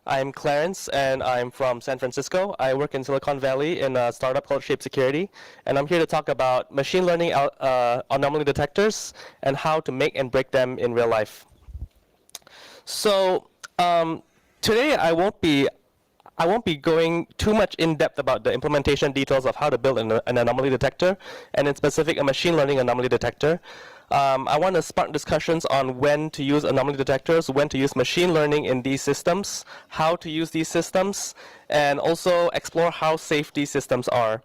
I'm Clarence, and I'm from San Francisco. I work in Silicon Valley in a startup called Shape Security, and I'm here to talk about machine learning anomaly detectors and how to make and break them in real life. So today I won't be going too much in depth about the implementation details of how to build an anomaly detector, and in specific a machine learning anomaly detector. I want to spark discussions on when to use anomaly detectors, when to use machine learning in these systems, how to use these systems, and also explore how safe these systems are.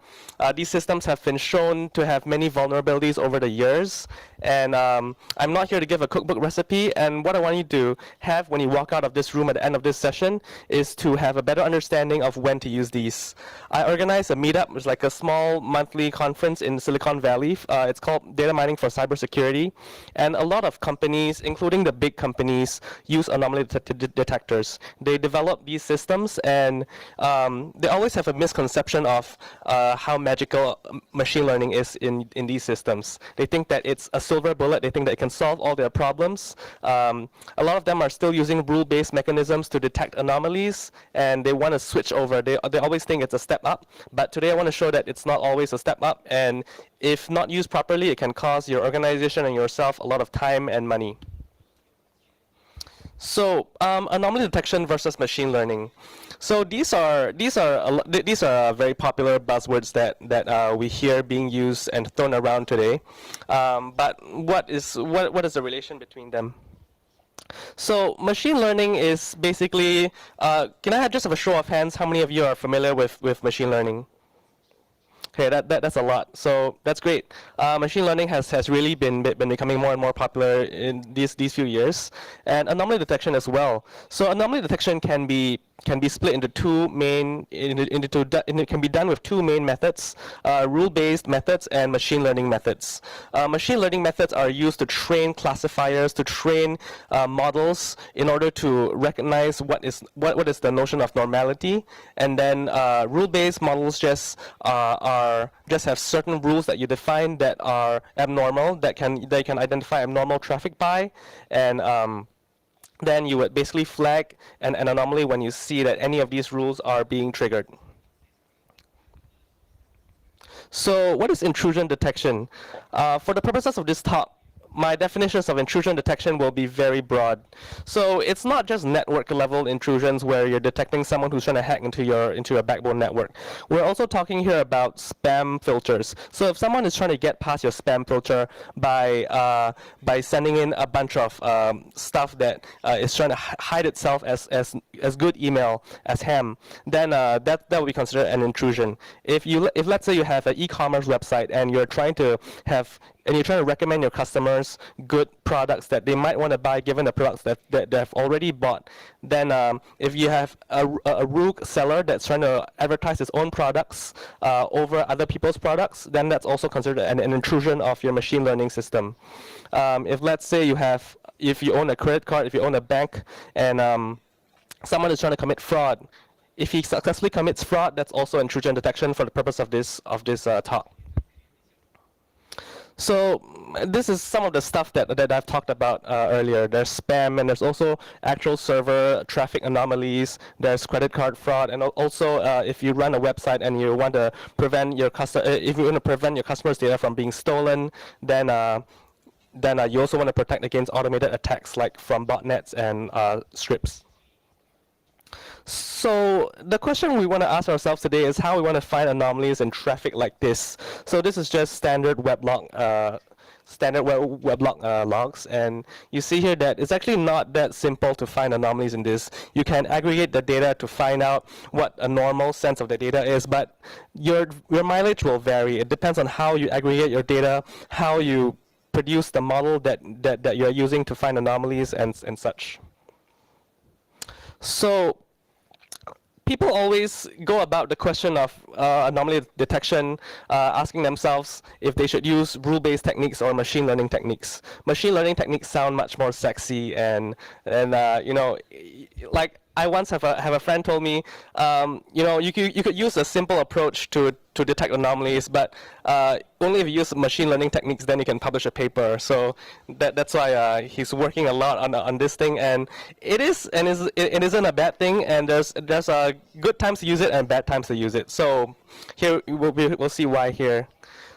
These systems have been shown to have many vulnerabilities over the years, and I'm not here to give a cookbook recipe, and what I want you to have when you walk out of this room at the end of this session is to have a better understanding of when to use these. I organized a meetup. It's like a small monthly conference in Silicon Valley. It's called Data Mining for Cybersecurity, and a lot of companies, including the big companies, use anomaly detectors. They develop these systems, and they always have a misconception of how magical machine learning is in these systems. They think that it's a silver bullet. They think that it can solve all their problems. A lot of them are still using rule-based mechanisms to detect anomalies, and they want to switch over. They always think it's a step up, but today I want to show that it's not always a step up, and if not used properly, it can cost your organization and yourself a lot of time and money. So anomaly detection versus machine learning. So these are very popular buzzwords that we hear being used and thrown around today. But what is the relation between them? So machine learning is basically. Can I just have a show of hands? How many of you are familiar with machine learning? Okay, that's a lot. So that's great. Machine learning has really been becoming more and more popular in these few years, and anomaly detection as well. So anomaly detection can be split into two main it can be done with two main methods: rule-based methods and machine learning methods. Machine learning methods are used to train classifiers, to train models in order to recognize what is the notion of normality, and then rule-based models just have certain rules that you define that are abnormal, that they can identify abnormal traffic by, and then you would basically flag an anomaly when you see that any of these rules are being triggered. So what is intrusion detection? For the purposes of this talk, my definitions of intrusion detection will be very broad. So it's not just network level intrusions where you're detecting someone who's trying to hack into your backbone network. We're also talking here about spam filters. So if someone is trying to get past your spam filter by sending in a bunch of stuff that is trying to hide itself as good email, as ham, then that will be considered an intrusion. If let's say you have an e-commerce website and you're trying to recommend your customers good products that they might want to buy given the products that they've already bought, then if you have a rogue seller that's trying to advertise his own products over other people's products, then that's also considered an intrusion of your machine learning system. If let's say if you own a credit card, if you own a bank, and someone is trying to commit fraud, if he successfully commits fraud, that's also intrusion detection for the purpose of this talk. So this is some of the stuff that I've talked about earlier. There's spam, and there's also actual server traffic anomalies. There's credit card fraud, and also if you run a website and you want to prevent your customers' data from being stolen, then you also want to protect against automated attacks like from botnets and scripts. So the question we want to ask ourselves today is how we want to find anomalies in traffic like this. So this is just standard weblog logs, and you see here that it's actually not that simple to find anomalies in this. You can aggregate the data to find out what a normal sense of the data is, but your mileage will vary. It depends on how you aggregate your data, how you produce the model that you're using to find anomalies and such. So people always go about the question of anomaly detection, asking themselves if they should use rule-based techniques or machine learning techniques. Machine learning techniques sound much more sexy, and like I once have a friend told me, you could use a simple approach to detect anomalies, but only if you use machine learning techniques, then you can publish a paper. So that's why he's working a lot on this thing, and it isn't a bad thing. And there's good times to use it and bad times to use it. So here we'll see why here.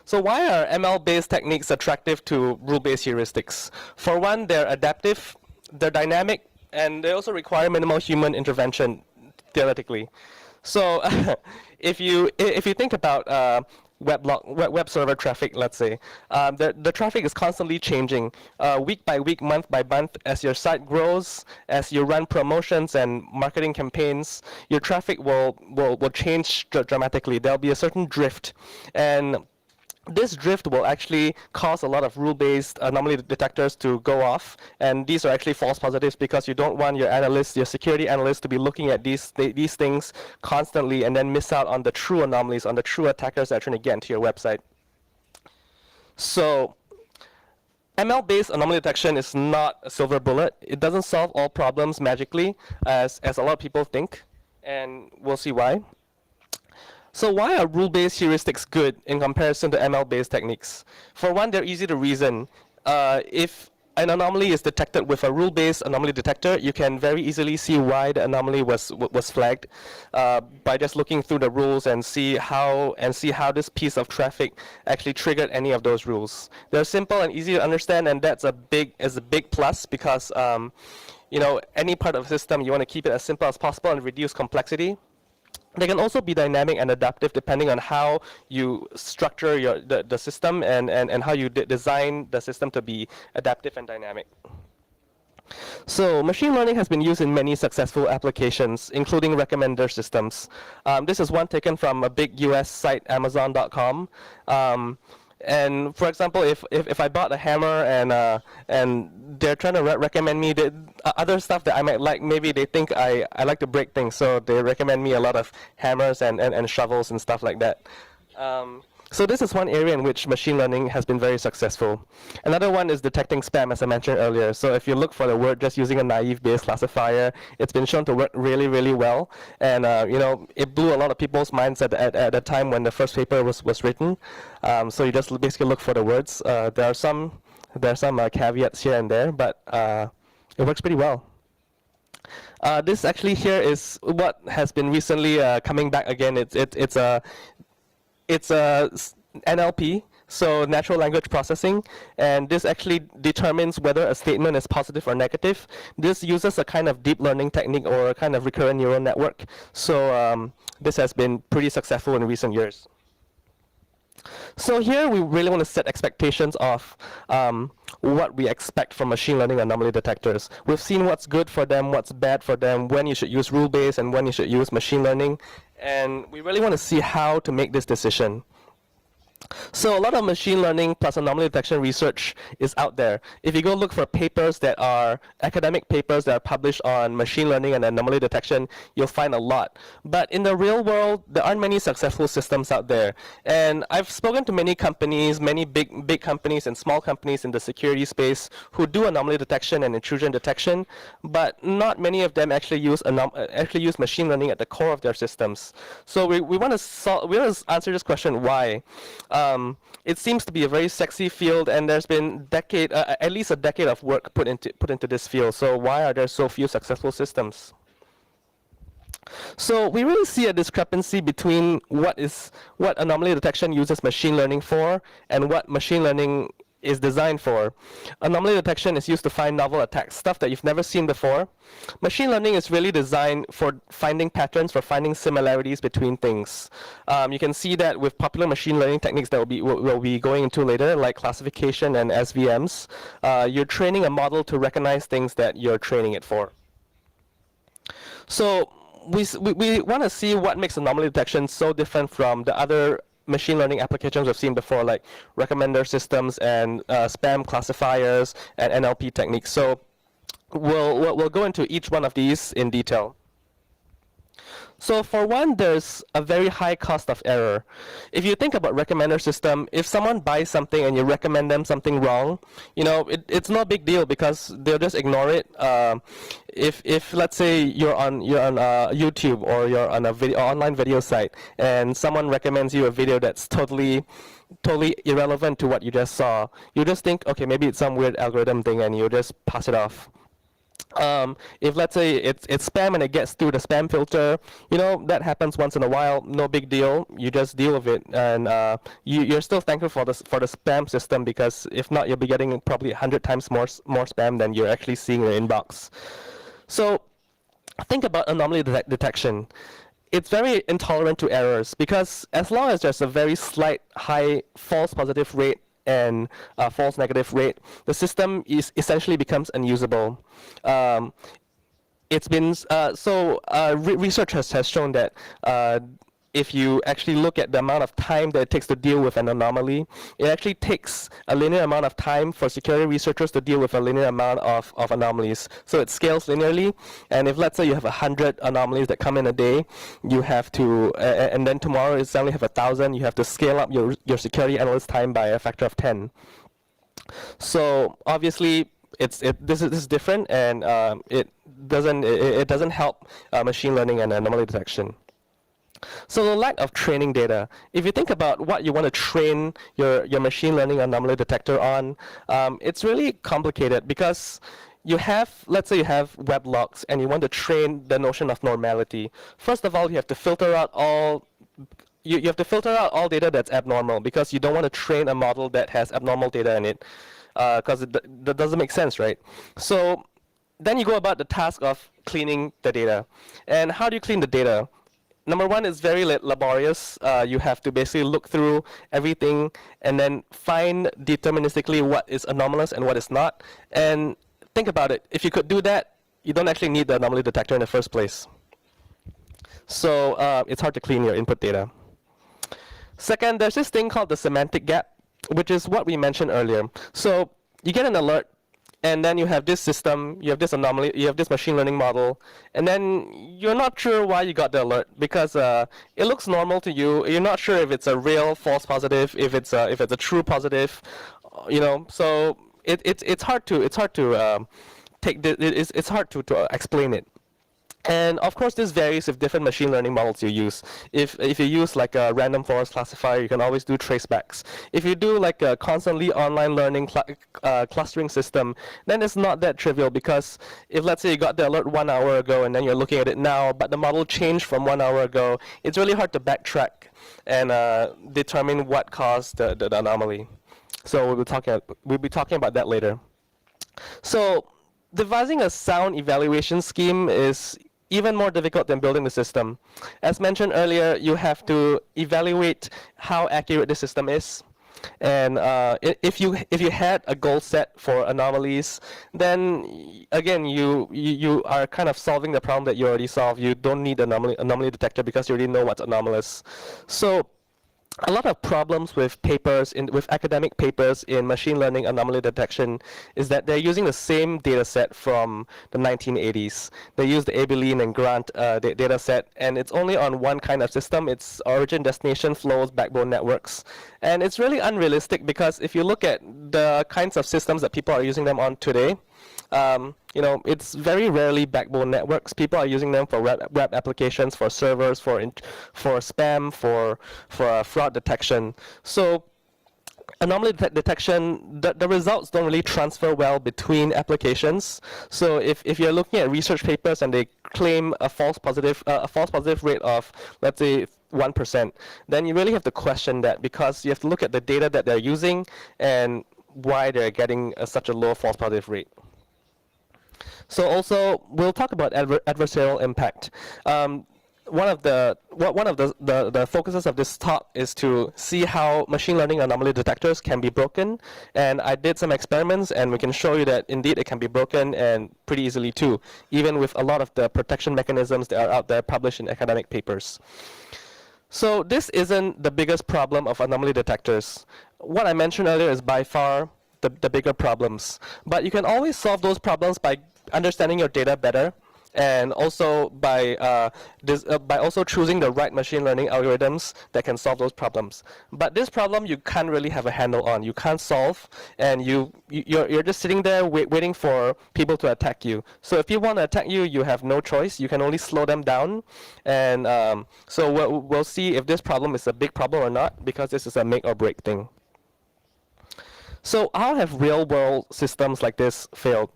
So why are ML-based techniques attractive to rule-based heuristics? For one, they're adaptive, they're dynamic, and they also require minimal human intervention, theoretically. So if you think about web server traffic, let's say, the traffic is constantly changing, week by week, month by month. As your site grows, as you run promotions and marketing campaigns, your traffic will change dramatically. There'll be a certain drift, and this drift will actually cause a lot of rule-based anomaly detectors to go off, and these are actually false positives because you don't want your analysts, your security analysts, to be looking at these things constantly and then miss out on the true anomalies, on the true attackers that are trying to get into your website. So ML-based anomaly detection is not a silver bullet. It doesn't solve all problems magically, as a lot of people think, and we'll see why. So why are rule-based heuristics good in comparison to ML-based techniques? For one, they're easy to reason. If an anomaly is detected with a rule-based anomaly detector, you can very easily see why the anomaly was flagged by just looking through the rules and see how this piece of traffic actually triggered any of those rules. They're simple and easy to understand, and that's a big plus because any part of the system you want to keep it as simple as possible and reduce complexity. They can also be dynamic and adaptive depending on how you structure the system and how you design the system to be adaptive and dynamic. So machine learning has been used in many successful applications, including recommender systems. This is one taken from a big US site, Amazon.com. And for example, if I bought a hammer and they're trying to recommend me other stuff that I might like, maybe they think I like to break things, so they recommend me a lot of hammers and shovels and stuff like that. So this is one area in which machine learning has been very successful. Another one is detecting spam, as I mentioned earlier. So if you look for the word just using a naive Bayes classifier, it's been shown to work really, really well. And it blew a lot of people's minds at the time when the first paper was written. So you just basically look for the words. There are some caveats here and there, but it works pretty well. This actually here is what has been recently coming back again. It's a NLP, so natural language processing, and this actually determines whether a statement is positive or negative. This uses a kind of deep learning technique or a kind of recurrent neural network. So this has been pretty successful in recent years. So here we really want to set expectations of what we expect from machine learning anomaly detectors. We've seen what's good for them, what's bad for them, when you should use rule-based and when you should use machine learning. And we really want to see how to make this decision. So a lot of machine learning plus anomaly detection research is out there. If you go look for papers that are academic papers that are published on machine learning and anomaly detection, you'll find a lot. But in the real world, there aren't many successful systems out there. And I've spoken to many companies, many big companies and small companies in the security space who do anomaly detection and intrusion detection, but not many of them actually use machine learning at the core of their systems. So we want to answer this question, why? It seems to be a very sexy field, and there's been at least a decade of work put into this field. So why are there so few successful systems? So we really see a discrepancy between what anomaly detection uses machine learning for and what machine learning is designed for. Anomaly detection is used to find novel attacks, stuff that you've never seen before. Machine learning is really designed for finding patterns, for finding similarities between things. You can see that with popular machine learning techniques that we'll be going into later, like classification and SVMs. You're training a model to recognize things that you're training it for. So we want to see what makes anomaly detection so different from the other machine learning applications we've seen before, like recommender systems and spam classifiers and NLP techniques. So we'll go into each one of these in detail. So for one, there's a very high cost of error. If you think about recommender system, if someone buys something and you recommend them something wrong, it's no big deal because they'll just ignore it. If let's say you're on YouTube or you're on a video online video site and someone recommends you a video that's totally irrelevant to what you just saw, you just think, okay, maybe it's some weird algorithm thing, and you just pass it off. If let's say it's spam and it gets through the spam filter, that happens once in a while, no big deal. You just deal with it, and you're still thankful for the spam system, because if not, you'll be getting probably 100 times more spam than you're actually seeing in your inbox. So think about anomaly detection. It's very intolerant to errors, because as long as there's a very slight high false positive rate and false negative rate, the system essentially becomes unusable. It's been research has shown that if you actually look at the amount of time that it takes to deal with an anomaly, it actually takes a linear amount of time for security researchers to deal with a linear amount of anomalies. So it scales linearly, and if let's say you have 100 anomalies that come in a day, you have to, and then tomorrow you suddenly have 1,000, you have to scale up your security analyst time by a factor of 10. So obviously, this is different, and it doesn't help machine learning and anomaly detection. So the lack of training data. If you think about what you want to train your machine learning anomaly detector on, it's really complicated, because let's say you have web logs and you want to train the notion of normality. First of all, you have to filter out all you have to filter out all data that's abnormal, because you don't want to train a model that has abnormal data in it, because that doesn't make sense, right? So then you go about the task of cleaning the data. And how do you clean the data? Number one is very laborious. You have to basically look through everything and then find deterministically what is anomalous and what is not. And think about it. If you could do that, you don't actually need the anomaly detector in the first place. So it's hard to clean your input data. Second, there's this thing called the semantic gap, which is what we mentioned earlier. So you get an alert, and then you have this system, you have this anomaly, you have this machine learning model, and then you're not sure why you got the alert, because it looks normal to you. You're not sure if it's a real false positive, if it's a true positive, So it's hard to it's hard to explain it. And of course, this varies with different machine learning models you use. If you use like a random forest classifier, you can always do tracebacks. If you do like a constantly online learning clustering system, then it's not that trivial, because if let's say you got the alert 1 hour ago and then you're looking at it now, but the model changed from 1 hour ago, it's really hard to backtrack and determine what caused the anomaly. So we'll be talking about that later. So devising a sound evaluation scheme is even more difficult than building the system. As mentioned earlier, you have to evaluate how accurate the system is. And if you had a goal set for anomalies, then again you are kind of solving the problem that you already solved. You don't need an anomaly detector, because you already know what's anomalous. So a lot of problems with with academic papers in machine learning anomaly detection is that they're using the same data set from the 1980s. They use the Abilene and Grant data set, and it's only on one kind of system. It's origin, destination, flows, backbone networks. And it's really unrealistic, because if you look at the kinds of systems that people are using them on today, it's very rarely backbone networks. People are using them for web applications, for servers, for spam, for fraud detection. So anomaly detection, the results don't really transfer well between applications. So if you're looking at research papers and they claim a false positive rate of, let's say, 1%, then you really have to question that, because you have to look at the data that they're using and why they're getting such a low false positive rate. So also, we'll talk about adversarial impact. One of the focuses of this talk is to see how machine learning anomaly detectors can be broken. And I did some experiments, and we can show you that indeed it can be broken, and pretty easily too, even with a lot of the protection mechanisms that are out there published in academic papers. So this isn't the biggest problem of anomaly detectors. What I mentioned earlier is by far the bigger problems. But you can always solve those problems by understanding your data better. and also by also choosing the right machine learning algorithms that can solve those problems. But this problem you can't really have a handle on. You can't solve, and you're just sitting there waiting for people to attack you. So if people want to attack you, you have no choice. You can only slow them down, and so we'll see if this problem is a big problem or not, because this is a make or break thing. So how have real-world systems like this failed?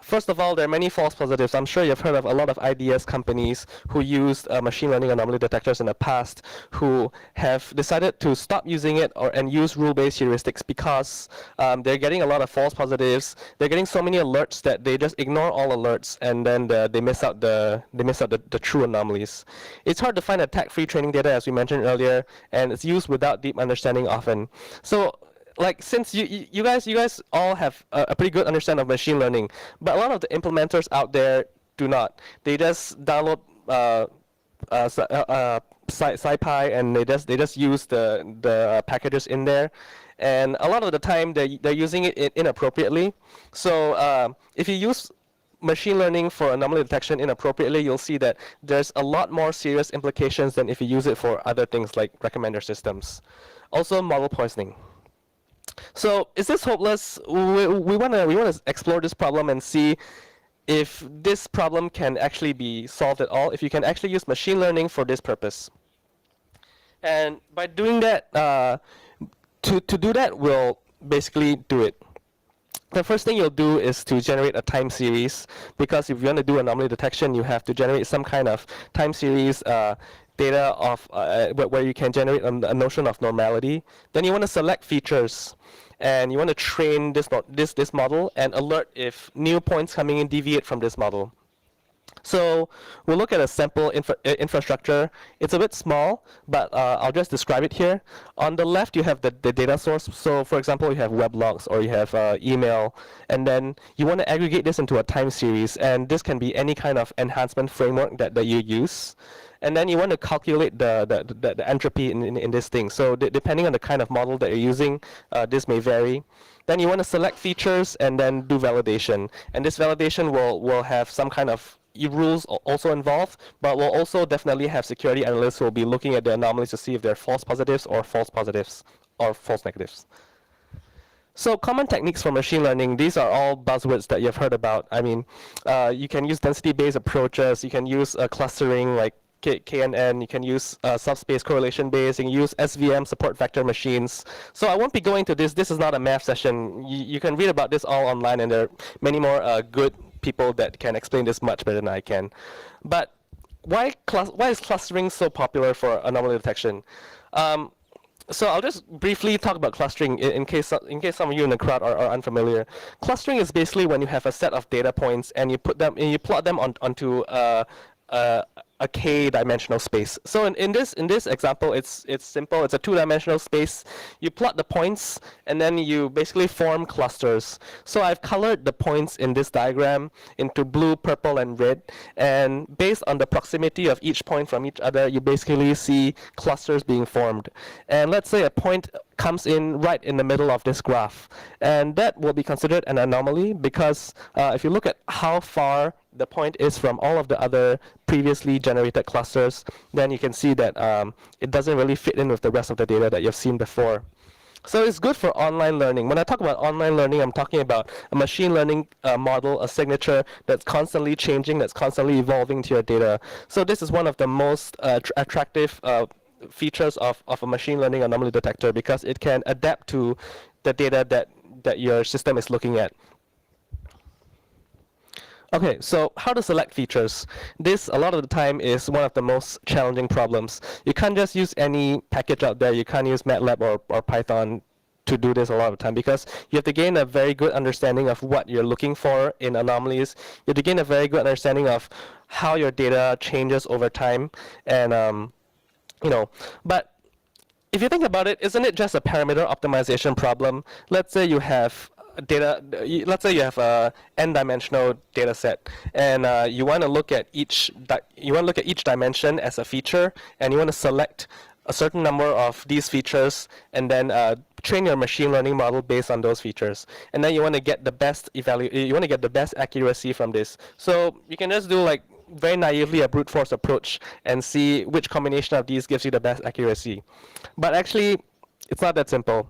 First of all, there are many false positives. I'm sure you've heard of a lot of IDS companies who used machine learning anomaly detectors in the past who have decided to stop using it and use rule-based heuristics because they're getting a lot of false positives. They're getting so many alerts that they just ignore all alerts, and then they miss out the true anomalies. It's hard to find attack-free training data, as we mentioned earlier, and it's used without deep understanding often. So like, since you guys all have a pretty good understanding of machine learning, but a lot of the implementers out there do not. They just download SciPy, and they just use the packages in there, and a lot of the time they're using it inappropriately. So if you use machine learning for anomaly detection inappropriately, you'll see that there's a lot more serious implications than if you use it for other things like recommender systems. Also, model poisoning. So is this hopeless? We want to explore this problem and see if this problem can actually be solved at all, if you can actually use machine learning for this purpose. And by doing that, to do that, we'll basically do it. The first thing you'll do is to generate a time series, because if you want to do anomaly detection, you have to generate some kind of time series data of where you can generate a notion of normality. Then you want to select features, and you want to train this model and alert if new points coming in deviate from this model. So we'll look at a sample infrastructure. It's a bit small, but I'll just describe it here. On the left, you have the data source. So for example, you have web logs, or you have email, and then you want to aggregate this into a time series, and this can be any kind of enhancement framework that you use. And then you want to calculate the entropy in this thing. So depending on the kind of model that you're using, this may vary. Then you want to select features and then do validation. And this validation will have some kind of rules also involved, but we'll also definitely have security analysts who will be looking at the anomalies to see if they're false positives or false negatives. So common techniques for machine learning, these are all buzzwords that you've heard about. I mean, you can use density-based approaches, you can use clustering like KNN, you can use subspace correlation based, you can use SVM support vector machines. So I won't be going to this. This is not a math session. You can read about this all online, and there are many more good people that can explain this much better than I can. But why is clustering so popular for anomaly detection? So I'll just briefly talk about clustering in case some of you in the crowd are unfamiliar. Clustering is basically when you have a set of data points and you plot them onto a k-dimensional space. So in this example, it's simple. It's a two-dimensional space. You plot the points, and then you basically form clusters. So I've colored the points in this diagram into blue, purple, and red. And based on the proximity of each point from each other, you basically see clusters being formed. And let's say a point comes in right in the middle of this graph, and that will be considered an anomaly, because if you look at how far the point is from all of the other previously generated clusters, then you can see that it doesn't really fit in with the rest of the data that you've seen before. So it's good for online learning. When I talk about online learning, I'm talking about a machine learning model, a signature that's constantly changing, that's constantly evolving to your data. So this is one of the most attractive features of a machine learning anomaly detector, because it can adapt to the data that your system is looking at. Okay, so how to select features. This, a lot of the time, is one of the most challenging problems. You can't just use any package out there. You can't use MATLAB or Python to do this a lot of the time, because you have to gain a very good understanding of what you're looking for in anomalies. You have to gain a very good understanding of how your data changes over time, and but if you think about it, isn't it just a parameter optimization problem? Let's say you have let's say you have a n-dimensional data set, and you want to look at each dimension as a feature, and you want to select a certain number of these features, and then train your machine learning model based on those features. And then you want to get the best accuracy from this. So you can just do like very naively a brute force approach and see which combination of these gives you the best accuracy. But actually, it's not that simple.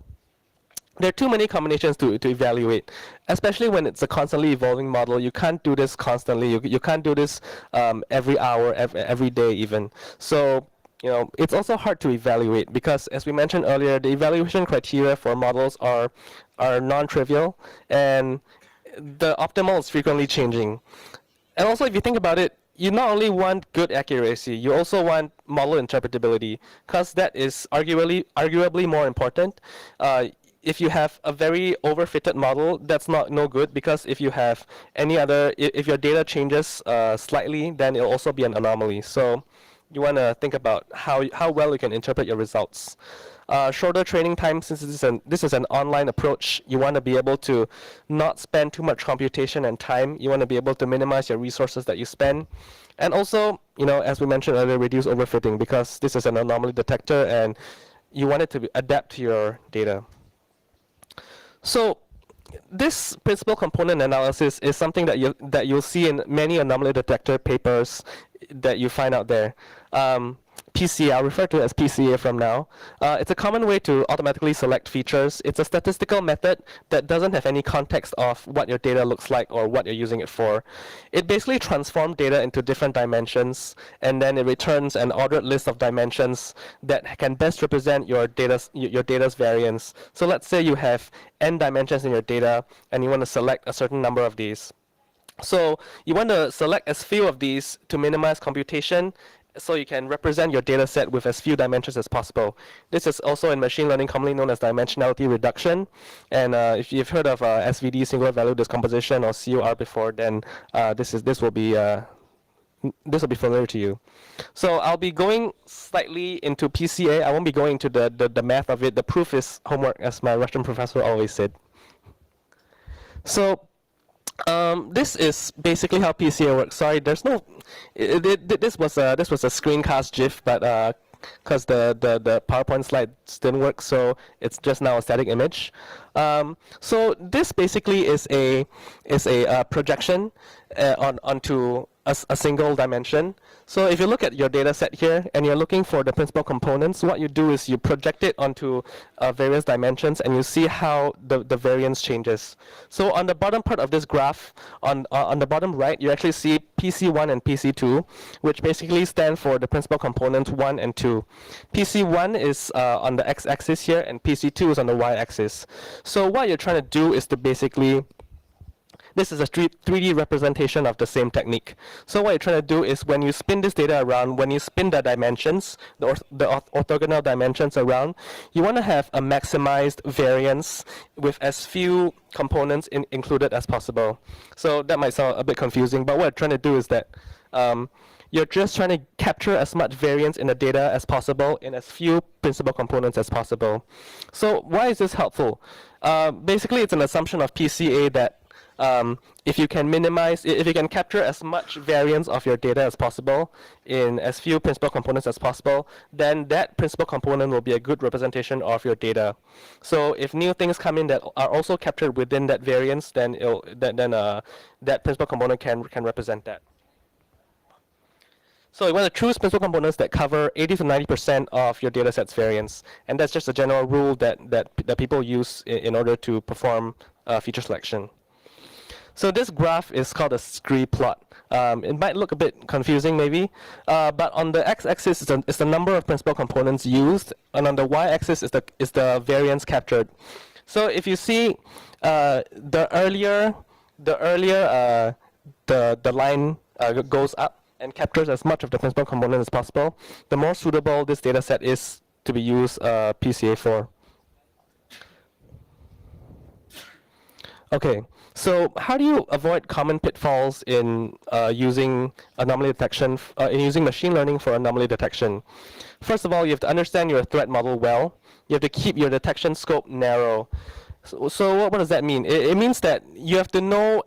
There are too many combinations to evaluate, especially when it's a constantly evolving model. You can't do this constantly. You can't do this every hour, every day even. So, it's also hard to evaluate because, as we mentioned earlier, the evaluation criteria for models are non-trivial, and the optimal is frequently changing. And also, if you think about it, you not only want good accuracy, you also want model interpretability, because that is arguably more important. If you have a very overfitted model, that's no good, because if you have if your data changes slightly, then it'll also be an anomaly. So you want to think about how well you can interpret your results. Shorter training time, since this is an online approach, you want to be able to not spend too much computation and time. You want to be able to minimize your resources that you spend. And also, as we mentioned earlier, reduce overfitting, because this is an anomaly detector and you want it to adapt to your data. So this principal component analysis is something that you'll see in many anomaly detector papers that you find out there. PCA, I'll refer to it as PCA from now. It's a common way to automatically select features. It's a statistical method that doesn't have any context of what your data looks like or what you're using it for. It basically transforms data into different dimensions, and then it returns an ordered list of dimensions that can best represent your data's variance. So let's say you have n dimensions in your data, and you want to select a certain number of these. So you want to select as few of these to minimize computation, so you can represent your data set with as few dimensions as possible. This is also in machine learning commonly known as dimensionality reduction. And if you've heard of SVD, singular value decomposition, or CUR before, then this will be familiar to you. So I'll be going slightly into PCA. I won't be going into the math of it. The proof is homework, as my Russian professor always said. So this is basically how PCA works. Sorry, there's no. This was a screencast GIF, but because the PowerPoint slides didn't work, so it's just now a static image. So this basically is a projection onto a single dimension. So if you look at your data set here and you're looking for the principal components, what you do is you project it onto various dimensions, and you see how the variance changes. So on the bottom part of this graph, on the bottom right, you actually see PC1 and PC2, which basically stand for the principal components 1 and 2. PC1 is on the x-axis here, and PC2 is on the y-axis. So what you're trying to do is to basically, this is a 3D representation of the same technique. So what you're trying to do is, when you spin this data around, when you spin the dimensions, the orthogonal dimensions around, you want to have a maximized variance with as few components included as possible. So that might sound a bit confusing, but what you're trying to do is that you're just trying to capture as much variance in the data as possible in as few principal components as possible. So why is this helpful? Basically, it's an assumption of PCA that if you can capture as much variance of your data as possible in as few principal components as possible, then that principal component will be a good representation of your data. So if new things come in that are also captured within that variance, then that principal component can represent that. So you want to choose principal components that cover 80 to 90% of your data set's variance, and that's just a general rule that people use in order to perform feature selection. So this graph is called a scree plot. It might look a bit confusing maybe, but on the x-axis is the number of principal components used, and on the y-axis is the variance captured. So if you see the earlier the line goes up and captures as much of the principal component as possible, the more suitable this data set is to be used PCA for. Okay, so how do you avoid common pitfalls in using anomaly detection, in using machine learning for anomaly detection? First of all, you have to understand your threat model well. You have to keep your detection scope narrow. So what does that mean? It means that you have to know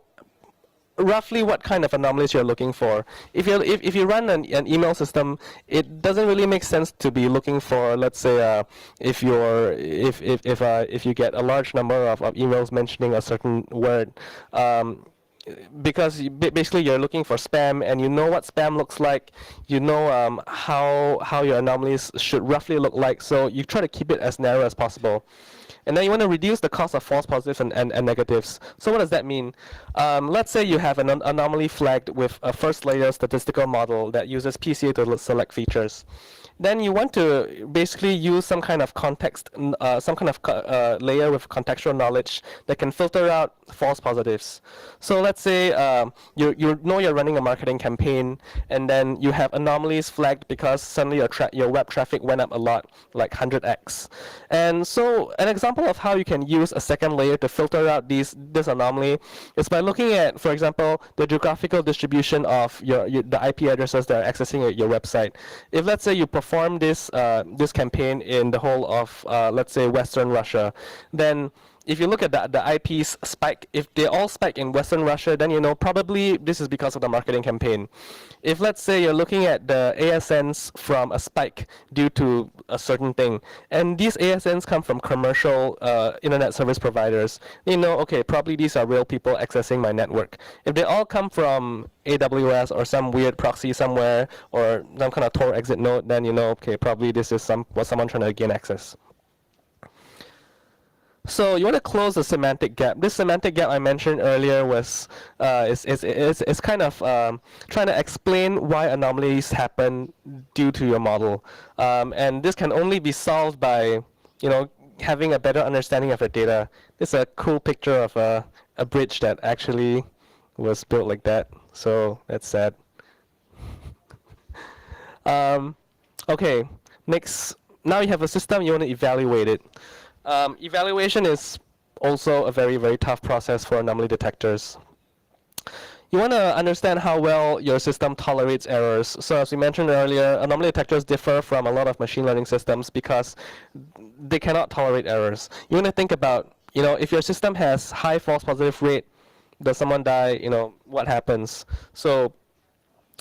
roughly what kind of anomalies you're looking for. If you run an email system, it doesn't really make sense to be looking for, let's say, if you get a large number of emails mentioning a certain word, because basically you're looking for spam, and you know what spam looks like, you know how your anomalies should roughly look like, so you try to keep it as narrow as possible. And then you want to reduce the cost of false positives and negatives. So what does that mean? Let's say you have an anomaly flagged with a first layer statistical model that uses PCA to select features. Then you want to basically use some kind of context, some kind of layer with contextual knowledge that can filter out false positives. So let's say you know you're running a marketing campaign, and then you have anomalies flagged because suddenly your web traffic went up a lot, like 100x. And so an example of how you can use a second layer to filter out this anomaly is by looking at, for example, the geographical distribution of the IP addresses that are accessing your website. If let's say you perform this campaign in the whole of let's say Western Russia, then if you look at the IPs spike, if they all spike in Western Russia, then you know probably this is because of the marketing campaign. If let's say you're looking at the ASNs from a spike due to a certain thing, and these ASNs come from commercial internet service providers, you know, okay, probably these are real people accessing my network. If they all come from AWS or some weird proxy somewhere or some kind of Tor exit node, then you know, okay, probably this is someone trying to gain access. So you want to close the semantic gap. This semantic gap I mentioned earlier was is kind of trying to explain why anomalies happen due to your model, and this can only be solved by having a better understanding of your data. This is a cool picture of a bridge that actually was built like that. So that's sad. Okay, next. Now you have a system. You want to evaluate it. Evaluation is also a very, very tough process for anomaly detectors. You want to understand how well your system tolerates errors. So as we mentioned earlier, anomaly detectors differ from a lot of machine learning systems because they cannot tolerate errors. You want to think about, if your system has high false positive rate, does someone die? What happens? So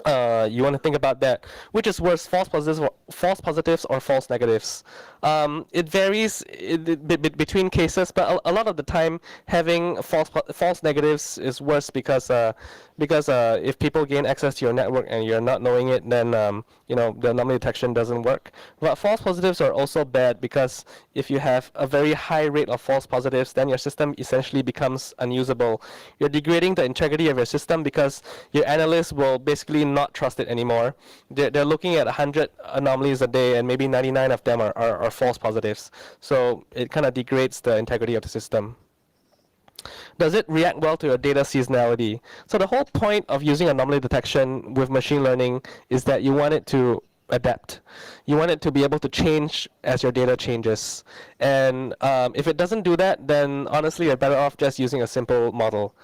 you want to think about that. Which is worse, false positives or false negatives? It varies between cases, but a lot of the time, having false negatives is worse because if people gain access to your network and you're not knowing it, then the anomaly detection doesn't work. But false positives are also bad because if you have a very high rate of false positives, then your system essentially becomes unusable. You're degrading the integrity of your system because your analysts will basically not trust it anymore. They're looking at 100 anomalies a day, and maybe 99 of them are false positives. So it kind of degrades the integrity of the system. Does it react well to your data seasonality? So the whole point of using anomaly detection with machine learning is that you want it to adapt. You want it to be able to change as your data changes. And if it doesn't do that, then honestly, you're better off just using a simple model.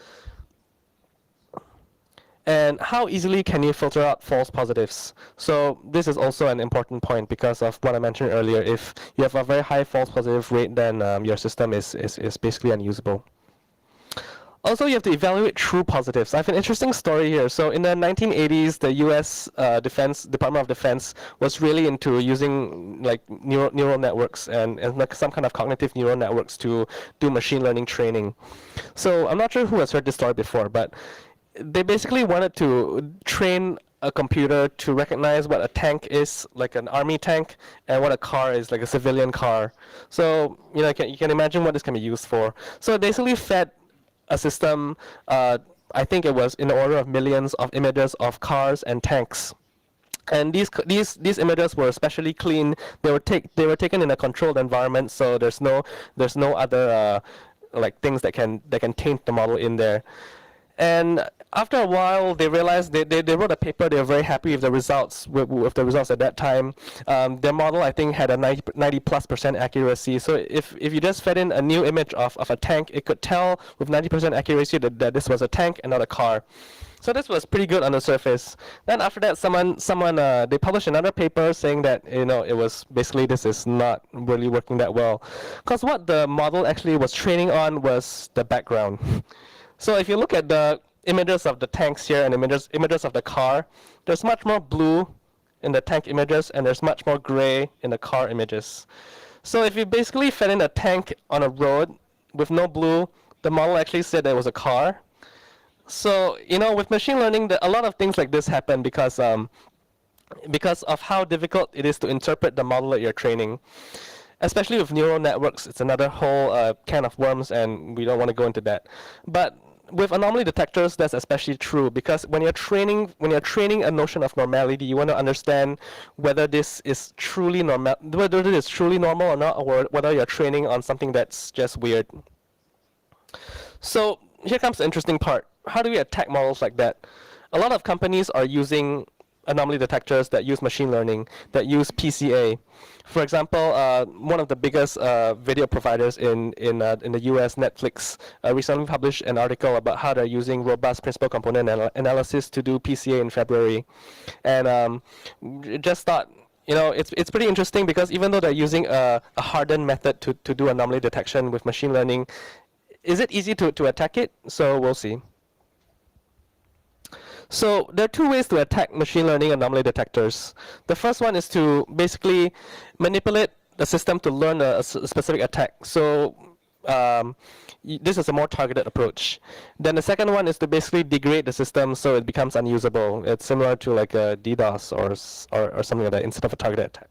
And how easily can you filter out false positives? So this is also an important point because of what I mentioned earlier. If you have a very high false positive rate, then your system is basically unusable. Also, you have to evaluate true positives. I have an interesting story here. So in the 1980s, the U.S. Department of Defense was really into using like neural networks and like some kind of cognitive neural networks to do machine learning training. So I'm not sure who has heard this story before, but they basically wanted to train a computer to recognize what a tank is, like an army tank, and what a car is, like a civilian car. So you can imagine what this can be used for. So it basically fed a system, I think it was in the order of millions of images of cars and tanks. And these images were especially clean. They were taken in a controlled environment, so there's no other like things that can taint the model in there. And after a while, they realized they wrote a paper. They were very happy with the results. With the results at that time, their model I think had a 90+% accuracy. So if you just fed in a new image of a tank, it could tell with 90% accuracy that this was a tank and not a car. So this was pretty good on the surface. Then after that, someone they published another paper saying that it was basically this is not really working that well, because what the model actually was training on was the background. So if you look at the images of the tanks here and images of the car, there's much more blue in the tank images and there's much more gray in the car images. So if you basically fed in a tank on a road with no blue, the model actually said that it was a car. So, with machine learning, a lot of things like this happen because of how difficult it is to interpret the model that you're training. Especially with neural networks, it's another whole can of worms, and we don't want to go into that. But with anomaly detectors, that's especially true because when you're training a notion of normality, you want to understand whether this is truly normal, whether it is truly normal or not, or whether you're training on something that's just weird. So here comes the interesting part. How do we attack models like that? A lot of companies are using anomaly detectors that use machine learning, that use PCA. For example, one of the biggest video providers in the US, Netflix, recently published an article about how they're using robust principal component analysis to do PCA in February, and just thought. It's pretty interesting because even though they're using a hardened method to do anomaly detection with machine learning, is it easy to attack it? So we'll see. So there are two ways to attack machine learning anomaly detectors. The first one is to basically manipulate the system to learn a specific attack. So this is a more targeted approach. Then the second one is to basically degrade the system so it becomes unusable. It's similar to like a DDoS or something like that instead of a targeted attack.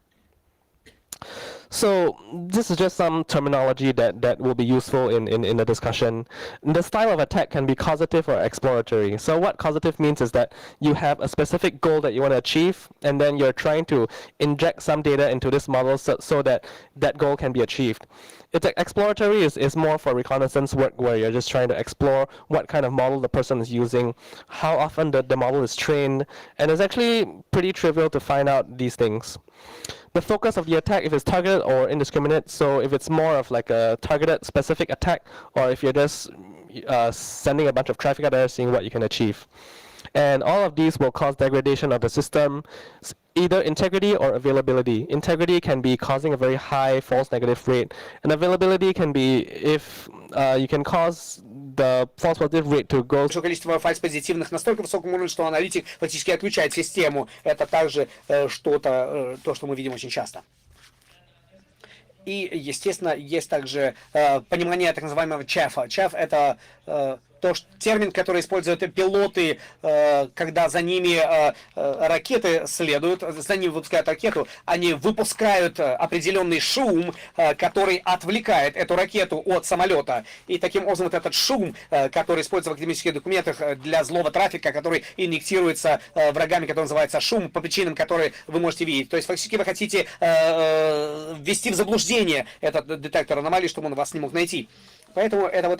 So this is just some terminology that will be useful in the discussion. The style of attack can be causative or exploratory. So what causative means is that you have a specific goal that you want to achieve, and then you're trying to inject some data into this model so that that goal can be achieved. Exploratory is more for reconnaissance work where you're just trying to explore what kind of model the person is using, how often the model is trained, and it's actually pretty trivial to find out these things. The focus of the attack, if it's targeted or indiscriminate, so if it's more of like a targeted specific attack, or if you're just sending a bunch of traffic out there, seeing what you can achieve. And all of these will cause degradation of the system, either integrity or availability. Integrity can be causing a very high false negative rate, and availability can be if you can cause the false positive rate to go. Большое количество фальс-позитивных настолько высоком уровне, что аналитик фактически отключает систему. Это также то, что мы видим очень часто. И, естественно, есть также понимание так называемого чефа. Чеф — это термин, который используют пилоты, когда за ними ракеты следуют, за ними выпускают ракету, они выпускают определенный шум, который отвлекает эту ракету от самолета. И таким образом вот этот шум, который используется в академических документах для злого трафика, который инъектируется врагами, который называется шум, по причинам, которые вы можете видеть. То есть фактически вы хотите ввести в заблуждение этот детектор аномалий, чтобы он вас не мог найти. Поэтому это вот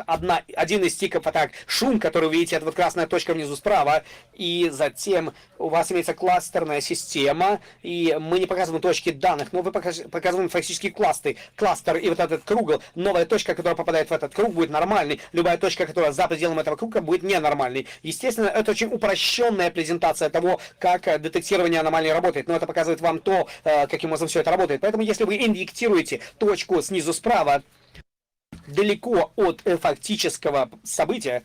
один из типов атак. Шум, который вы видите, это вот красная точка внизу справа. И затем у вас имеется кластерная система. И мы не показываем точки данных, но мы показываем фактически кластер и вот этот круг. Новая точка, которая попадает в этот круг, будет нормальной. Любая точка, которая за пределом этого круга, будет ненормальной. Естественно, это очень упрощенная презентация того, как детектирование аномалий работает. Но это показывает вам то, каким образом все это работает. Поэтому если вы инъектируете точку снизу справа, далеко от фактического события,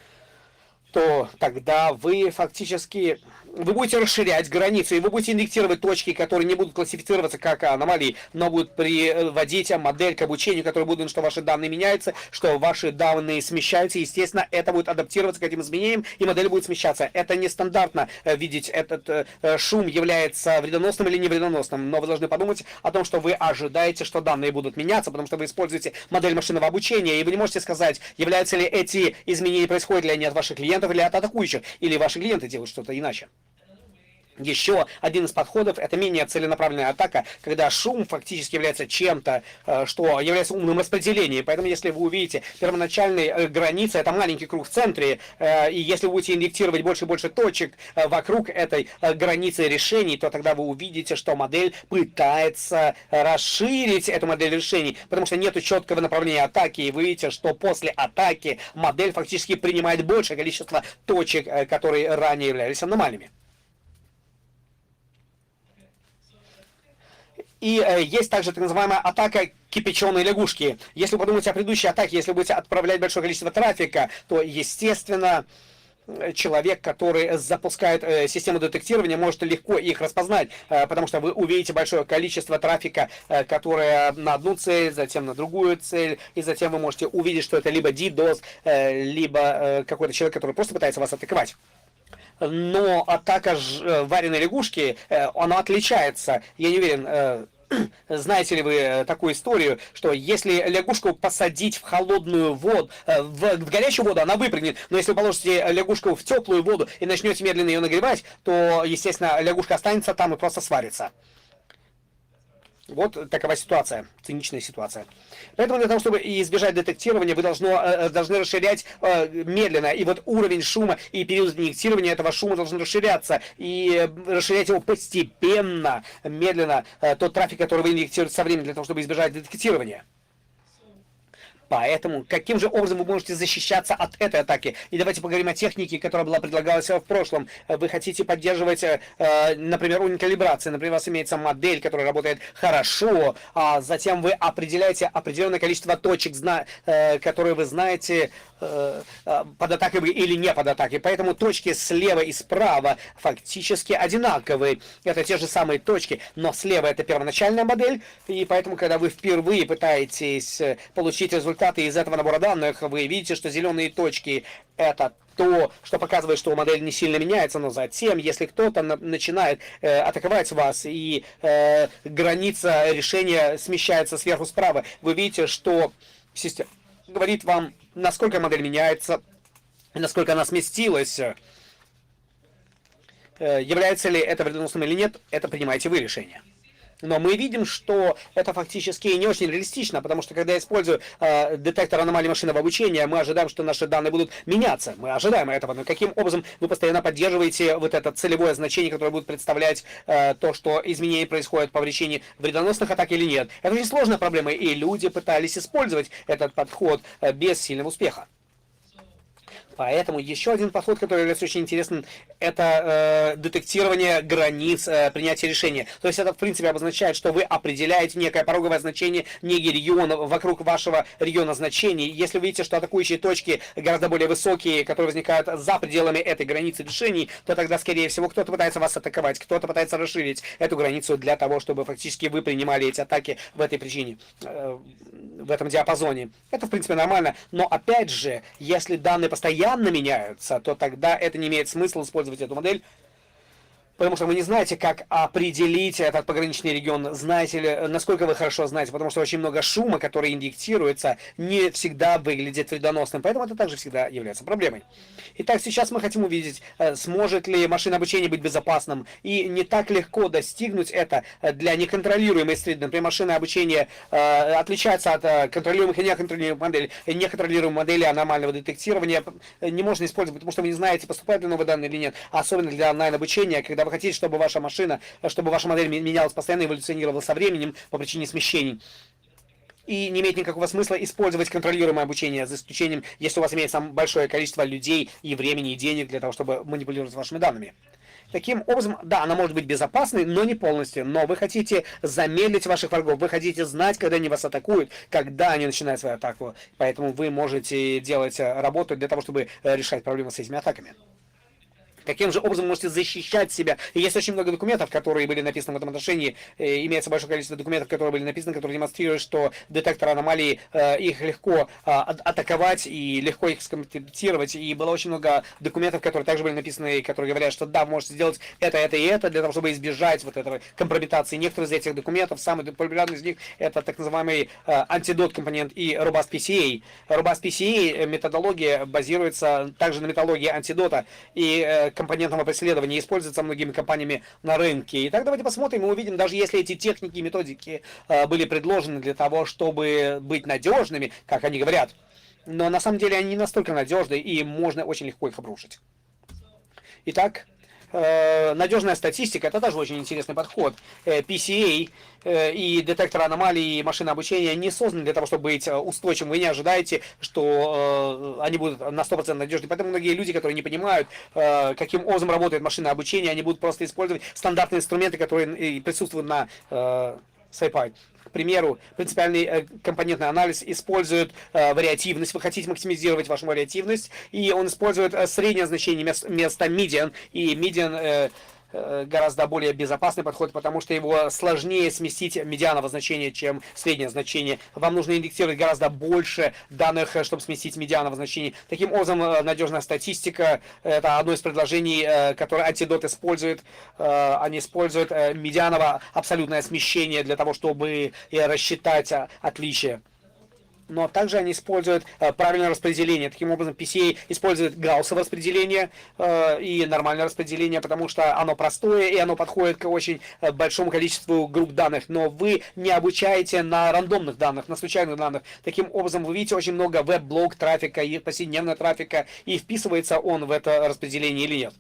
то тогда вы фактически будете расширять границы, и вы будете инъектировать точки, которые не будут классифицироваться как аномалии, но будут приводить модель к обучению, которая будет, что ваши данные меняются, что ваши данные смещаются, и, естественно, это будет адаптироваться к этим изменениям, и модель будет смещаться. Это нестандартно видеть этот шум является вредоносным или не вредоносным, но вы должны подумать о том, что вы ожидаете, что данные будут меняться, потому что вы используете модель машинного обучения, и вы не можете сказать, являются ли эти изменения, происходят ли они от ваших клиентов или от атакующих, или ваши клиенты делают что-то иначе. Еще один из подходов — это менее целенаправленная атака, когда шум фактически является чем-то, что является умным распределением. Поэтому если вы увидите первоначальной границы, это маленький круг в центре, и если вы будете инъектировать больше и больше точек вокруг этой границы решений, то тогда вы увидите, что модель пытается расширить эту модель решений, потому что нет четкого направления атаки, и вы видите, что после атаки модель фактически принимает большее количество точек, которые ранее являлись аномалиями. И есть также так называемая атака кипяченой лягушки. Если вы подумаете о предыдущей атаке, если вы будете отправлять большое количество трафика, то, естественно, человек, который запускает систему детектирования, может легко их распознать, потому что вы увидите большое количество трафика, которое на одну цель, затем на другую цель, и затем вы можете увидеть, что это либо DDoS, либо какой-то человек, который просто пытается вас атаковать. Но атака вареной лягушки, она отличается. Я не уверен, знаете ли вы такую историю, что если лягушку посадить в холодную воду, в горячую воду, она выпрыгнет, но если вы положите лягушку в теплую воду и начнете медленно ее нагревать, то, естественно, лягушка останется там и просто сварится. Вот такова ситуация, циничная ситуация. Поэтому для того, чтобы избежать детектирования, вы должны расширять медленно. И вот уровень шума и период детектирования этого шума должен расширяться. И расширять его постепенно, медленно. Тот трафик, который вы инъектируете со временем, для того, чтобы избежать детектирования. Поэтому, каким же образом вы можете защищаться от этой атаки? И давайте поговорим о технике, которая была предлагалась в прошлом. Вы хотите поддерживать, например, уровень калибрации. Например, у вас имеется модель, которая работает хорошо, а затем вы определяете определенное количество точек, которые вы знаете, под атакой вы или не под атакой. Поэтому точки слева и справа фактически одинаковые. Это те же самые точки, но слева это первоначальная модель, и поэтому, когда вы впервые пытаетесь получить результаты из этого набора данных, вы видите, что зеленые точки это то, что показывает, что модель не сильно меняется, но затем, если кто-то начинает атаковать вас и граница решения смещается сверху справа, вы видите, что система говорит вам, насколько модель меняется, насколько она сместилась. Является ли это вредоносным или нет, это принимаете вы решение. Но мы видим, что это фактически не очень реалистично, потому что когда я использую детектор аномалий машинного обучения, мы ожидаем, что наши данные будут меняться. Мы ожидаем этого. Но каким образом вы постоянно поддерживаете вот это целевое значение, которое будет представлять то, что изменения происходят по причине вредоносных атак или нет? Это очень сложная проблема, и люди пытались использовать этот подход без сильного успеха. Поэтому еще один подход, который является очень интересным, это детектирование границ принятия решения. То есть это, в принципе, обозначает, что вы определяете некое пороговое значение, некий регион вокруг вашего региона значений. Если вы видите, что атакующие точки гораздо более высокие, которые возникают за пределами этой границы решений, то тогда, скорее всего, кто-то пытается вас атаковать, кто-то пытается расширить эту границу для того, чтобы фактически вы принимали эти атаки в этой причине, в этом диапазоне. Это, в принципе, нормально. Но, опять же, если данные постоянно меняются, то тогда это не имеет смысла использовать эту модель, потому что вы не знаете, как определить этот пограничный регион, знаете ли, насколько вы хорошо знаете, потому что очень много шума, который инъектируется, не всегда выглядит вредоносным, поэтому это также всегда является проблемой. Итак, сейчас мы хотим увидеть, сможет ли машинное обучение быть безопасным, и не так легко достигнуть это для неконтролируемой среды. Например, машинное обучение отличается от контролируемых и неконтролируемых моделей. Неконтролируемые модели аномального детектирования не можно использовать, потому что вы не знаете, поступают ли новые данные или нет, особенно для онлайн-обучения, когда вы хотите, чтобы ваша машина, чтобы ваша модель менялась постоянно, эволюционировала со временем по причине смещений. И не имеет никакого смысла использовать контролируемое обучение, за исключением, если у вас имеется большое количество людей и времени, и денег для того, чтобы манипулировать вашими данными. Таким образом, да, она может быть безопасной, но не полностью. Но вы хотите замедлить ваших врагов, вы хотите знать, когда они вас атакуют, когда они начинают свою атаку. Поэтому вы можете делать работу для того, чтобы решать проблемы с этими атаками. Каким же образом вы можете защищать себя? И есть очень много документов, которые были написаны в этом отношении. Имеется большое количество документов, которые были написаны, которые демонстрируют, что детектор аномалий, их легко атаковать и легко их скомпрометировать. И было очень много документов, которые также были написаны, которые говорят, что да, вы можете сделать это и это, для того, чтобы избежать вот этой компрометации. Некоторые из этих документов, самый популярный из них, это так называемый антидот компонент и Robust PCA. Robust PCA методология базируется также на методологии антидота и компонентного преследования, используется многими компаниями на рынке. Итак, давайте посмотрим и увидим, даже если эти техники и методики были предложены для того, чтобы быть надежными, как они говорят, но на самом деле они не настолько надежны, и можно очень легко их обрушить. Итак, надежная статистика — это тоже очень интересный подход. PCA и детектор аномалий и машинное обучение не созданы для того, чтобы быть устойчивым. Вы не ожидаете, что они будут на 100% надежны. Поэтому многие люди, которые не понимают, каким образом работает машинное обучение, они будут просто использовать стандартные инструменты, которые присутствуют на SciPy. К примеру, принципиальный компонентный анализ использует вариативность. Вы хотите максимизировать вашу вариативность, и он использует среднее значение вместо median. И median гораздо более безопасный подход, потому что его сложнее сместить медианового значения, чем среднее значение. Вам нужно индексировать гораздо больше данных, чтобы сместить медианового значения. Таким образом, надежная статистика — это одно из предложений, которое антидот использует. Они используют медиановое абсолютное смещение для того, чтобы рассчитать отличия. Но также они используют правильное распределение. Таким образом, PCA использует гауссово распределение и нормальное распределение, потому что оно простое и оно подходит к очень большому количеству групп данных. Но вы не обучаете на рандомных данных, на случайных данных. Таким образом, вы видите очень много веб-блог трафика и повседневного трафика, и вписывается он в это распределение или нет.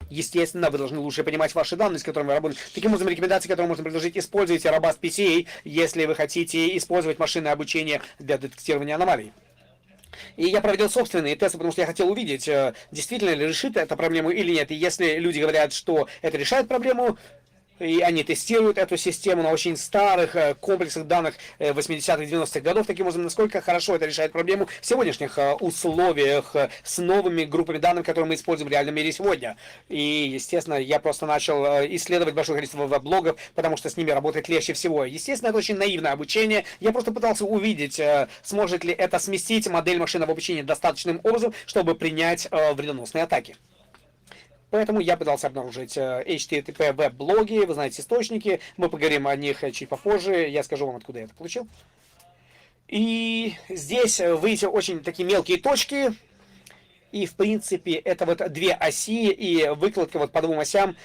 Естественно, вы должны лучше понимать ваши данные, с которыми вы работаете. Таким образом, рекомендации, которые можно предложить: используйте Robust PCA, если вы хотите использовать машинное обучение для детектирования аномалий. И я проводил собственные тесты, потому что я хотел увидеть, действительно ли решит это проблему или нет. И если люди говорят, что это решает проблему, и они тестируют эту систему на очень старых комплексах данных 80-х, 90-х годов, таким образом, насколько хорошо это решает проблему в сегодняшних условиях с новыми группами данных, которые мы используем в реальном мире сегодня. И, естественно, я просто начал исследовать большое количество веб-блогов, потому что с ними работать легче всего. Естественно, это очень наивное обучение. Я просто пытался увидеть, сможет ли это сместить модель машинного обучения достаточным образом, чтобы принять вредоносные атаки. Поэтому я пытался обнаружить HTTP веб-блоги, вы знаете источники, мы поговорим о них чуть попозже, я скажу вам, откуда я это получил. И здесь вы видите очень такие мелкие точки, и в принципе это вот две оси и выкладка вот по двум осям,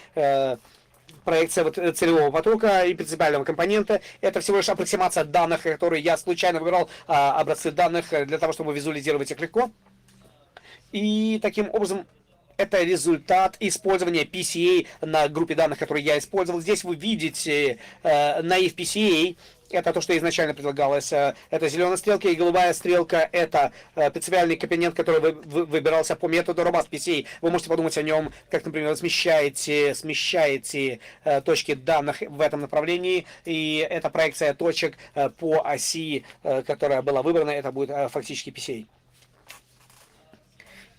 проекция вот целевого потока и принципиального компонента. Это всего лишь аппроксимация данных, которые я случайно выбирал, образцы данных для того, чтобы визуализировать их легко. И таким образом это результат использования PCA на группе данных, которые я использовал. Здесь вы видите naive PCA. Это то, что изначально предлагалось. Это зеленая стрелка, и голубая стрелка — это принципиальный компонент, который выбирался по методу Robust PCA. Вы можете подумать о нем, как, например, смещаете точки данных в этом направлении, и это проекция точек по оси, которая была выбрана. Это будет фактически PCA.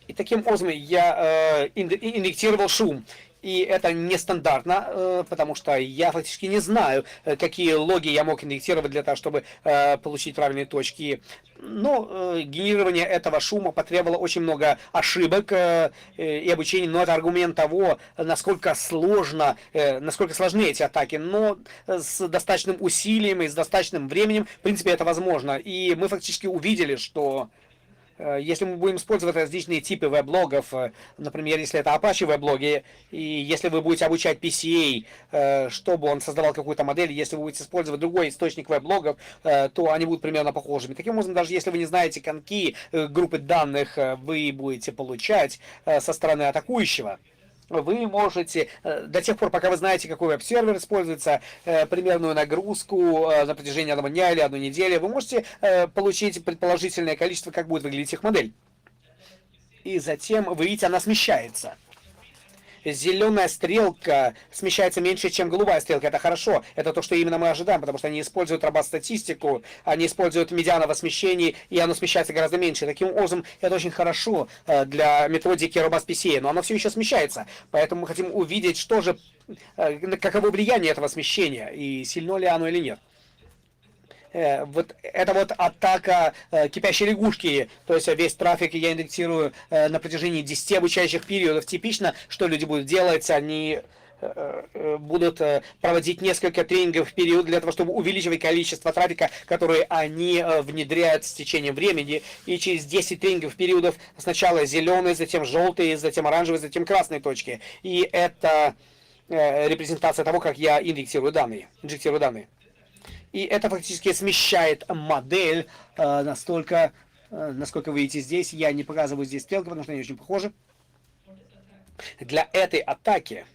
И таким образом я инъектировал шум. И это нестандартно, потому что я фактически не знаю, какие логи я мог инъектировать для того, чтобы получить правильные точки. Но генерирование этого шума потребовало очень много ошибок и обучения. Но это аргумент того, насколько сложны эти атаки. Но с достаточным усилием и с достаточным временем, в принципе, это возможно. И мы фактически увидели, что если мы будем использовать различные типы веб-блогов, например, если это Apache веб-блоги, и если вы будете обучать PCA, чтобы он создавал какую-то модель, если вы будете использовать другой источник веб-блогов, то они будут примерно похожими. Таким образом, даже если вы не знаете, какие группы данных вы будете получать со стороны атакующего, вы можете, до тех пор, пока вы знаете, какой веб-сервер используется, примерную нагрузку на протяжении одного дня или одной недели, вы можете получить предположительное количество, как будет выглядеть их модель. И затем, вы видите, она смещается. Зеленая стрелка смещается меньше, чем голубая стрелка. Это хорошо. Это то, что именно мы ожидаем, потому что они используют робот-статистику, они используют медиановое смещение, и оно смещается гораздо меньше. Таким образом, это очень хорошо для методики Robust PCA, но оно все еще смещается. Поэтому мы хотим увидеть, что же, каково влияние этого смещения, и сильно ли оно или нет. Вот это вот атака кипящей лягушки, то есть весь трафик я индексирую на протяжении 10 обучающих периодов. Типично, что люди будут делать, они будут проводить несколько тренинговых периодов для того, чтобы увеличивать количество трафика, которые они внедряют с течением времени. И через 10 тренинговых периодов сначала зеленые, затем желтые, затем оранжевые, затем красные точки. И это репрезентация того, как я инъектирую данные, инжектирую данные. И это фактически смещает модель настолько, насколько вы видите здесь. Я не показываю здесь стрелки, потому что они очень похожи. Для этой атаки,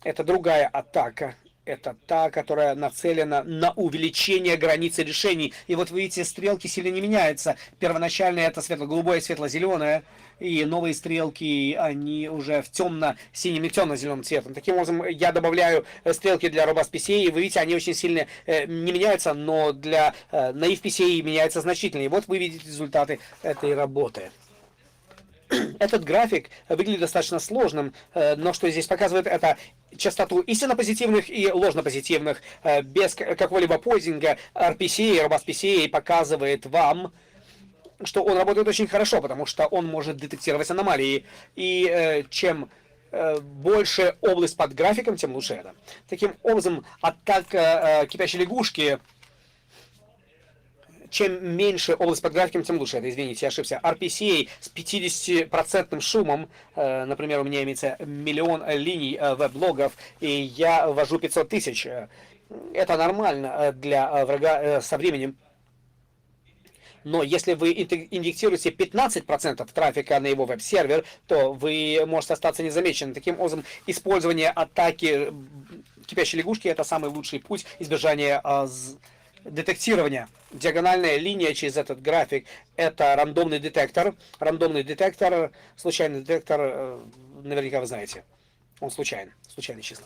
это другая атака. это та, которая нацелена на увеличение границы решений. И вот вы видите, стрелки сильно не меняются. Первоначально это светло-голубое, светло-зеленое. И новые стрелки, они уже в темно-синим и темно-зеленым цветом. Таким образом, я добавляю стрелки для Robust PCA, и вы видите, они очень сильно не меняются, но для Naive PCA меняются значительно. И вот вы видите результаты этой работы. Этот график выглядит достаточно сложным, но что здесь показывает, это частоту истинно позитивных и ложно позитивных. Без какого-либо позинга RPCA, Robust PCA показывает вам, что он работает очень хорошо, потому что он может детектировать аномалии. И чем больше область под графиком, тем лучше это. Таким образом, атака кипящей лягушки, чем меньше область под графиком, тем лучше. Это, извините, я ошибся. RPCA с 50% шумом, например, у меня имеется 1 миллион линий веб-логов, и я ввожу 500 тысяч. Это нормально для врага со временем. Но если вы инъектируете 15% трафика на его веб-сервер, то вы можете остаться незамеченным. Таким образом, использование атаки кипящей лягушки — это самый лучший путь избежания детектирования. Диагональная линия через этот график — это рандомный детектор. Рандомный детектор, случайный детектор, наверняка вы знаете. Он случайный число.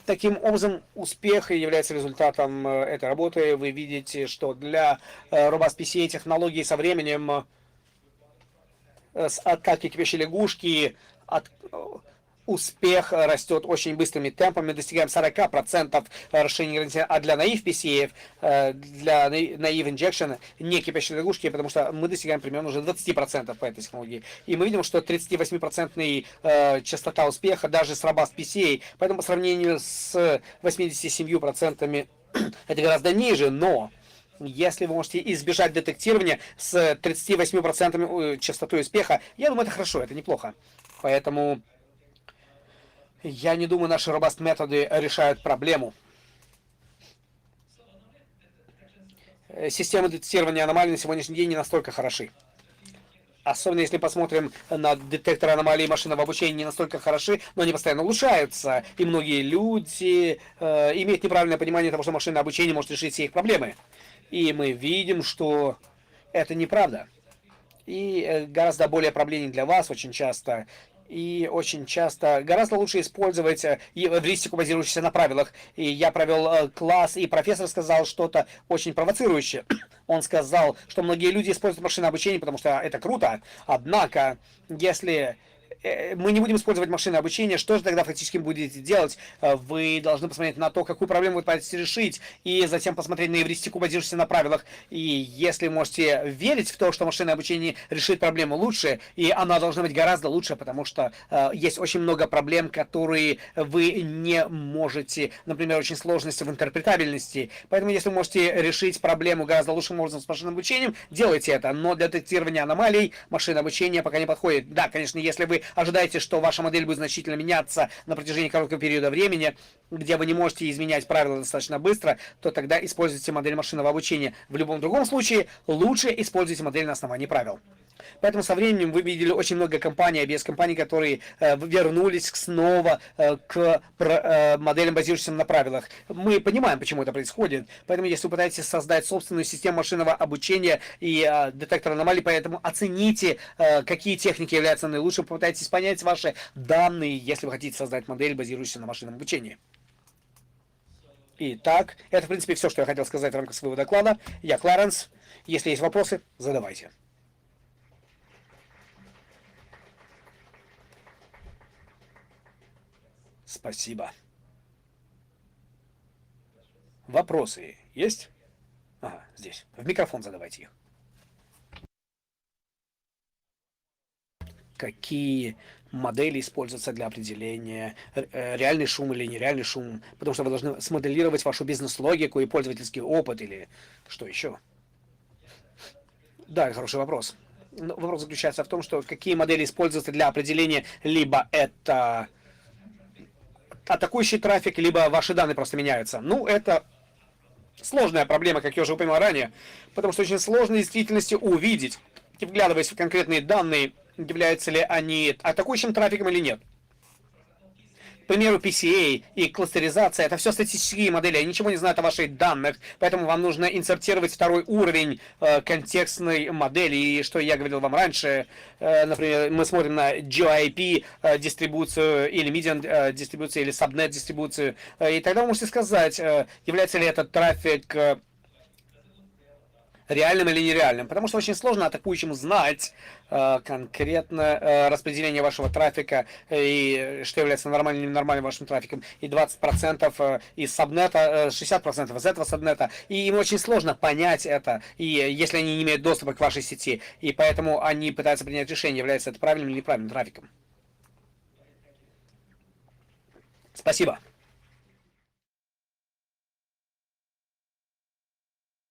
Таким образом, успех является результатом этой работы. Вы видите, что для Robust PCA технологии со временем с атаки кипящей лягушки успех растет очень быстрыми темпами. Мы достигаем 40% расширения границы. А для Naive PCA, для Naive Injection, не кипящей лягушки, потому что мы достигаем примерно уже 20% по этой технологии. И мы видим, что 38% частота успеха даже с Robust PCA. Поэтому по сравнению с 87% это гораздо ниже, но если вы можете избежать детектирования с 38% частотой успеха, я думаю, это хорошо, это неплохо. Поэтому я не думаю, наши Robust методы решают проблему. Системы детектирования аномалий на сегодняшний день не настолько хороши. Особенно если посмотрим на детекторы аномалий машинного обучения, не настолько хороши, но они постоянно улучшаются. И многие люди имеют неправильное понимание того, что машинное обучение может решить все их проблемы. И мы видим, что это неправда. И гораздо более проблемнее для вас очень часто. И очень часто гораздо лучше использовать эвристику, базирующуюся на правилах. И я провел класс, и профессор сказал что-то очень провоцирующее. Он сказал, что многие люди используют машинное обучение, потому что это круто. Однако, если мы не будем использовать машинное обучение, что же тогда фактически будете делать? Вы должны посмотреть на то, какую проблему вы пытаетесь решить, и затем посмотреть на эвристику, базирующуюся на правилах. И если можете верить в то, что машинное обучение решит проблему лучше, и она должна быть гораздо лучше, потому что есть очень много проблем, которые вы не можете, например, очень сложности в интерпретабельности. Поэтому если вы можете решить проблему гораздо лучшим образом с машинным обучением, делайте это. Но для детектирования аномалий машинное обучение пока не подходит. Да, конечно, если вы ожидаете, что ваша модель будет значительно меняться на протяжении короткого периода времени, где вы не можете изменять правила достаточно быстро, то тогда используйте модель машинного обучения. В любом другом случае, лучше используйте модель на основании правил. Поэтому со временем вы видели очень много компаний, компаний, которые вернулись снова к моделям, базирующимся на правилах. Мы понимаем, почему это происходит. Поэтому, если вы пытаетесь создать собственную систему машинного обучения и детектор аномалий, поэтому оцените, какие техники являются наилучшими, попытайтесь понять ваши данные, если вы хотите создать модель, базирующуюся на машинном обучении. Итак, это, в принципе, все, что я хотел сказать в рамках своего доклада. Я Кларенс. Если есть вопросы, задавайте. Спасибо. Вопросы есть? Ага, здесь. В микрофон задавайте их. Какие модели используются для определения реальный шум или нереальный шум? Потому что вы должны смоделировать вашу бизнес-логику и пользовательский опыт или что еще? Да, хороший вопрос. Но вопрос заключается в том, что какие модели используются для определения либо это атакующий трафик, либо ваши данные просто меняются. Ну, это сложная проблема, как я уже упомянул ранее, потому что очень сложно в действительности увидеть, вглядываясь в конкретные данные, являются ли они атакующим трафиком или нет. К примеру, PCA и кластеризация — это все статистические модели, они ничего не знают о ваших данных, поэтому вам нужно инсертировать второй уровень контекстной модели. И что я говорил вам раньше, например, мы смотрим на GIP дистрибуцию или median дистрибуцию или subnet дистрибуцию, и тогда вы можете сказать, является ли этот трафик реальным или нереальным, потому что очень сложно атакующему знать конкретно распределение вашего трафика и что является нормальным или ненормальным вашим трафиком, и 20% из сабнета, 60% из этого сабнета, и им очень сложно понять это, и если они не имеют доступа к вашей сети, и поэтому они пытаются принять решение, является это правильным или неправильным трафиком. Спасибо.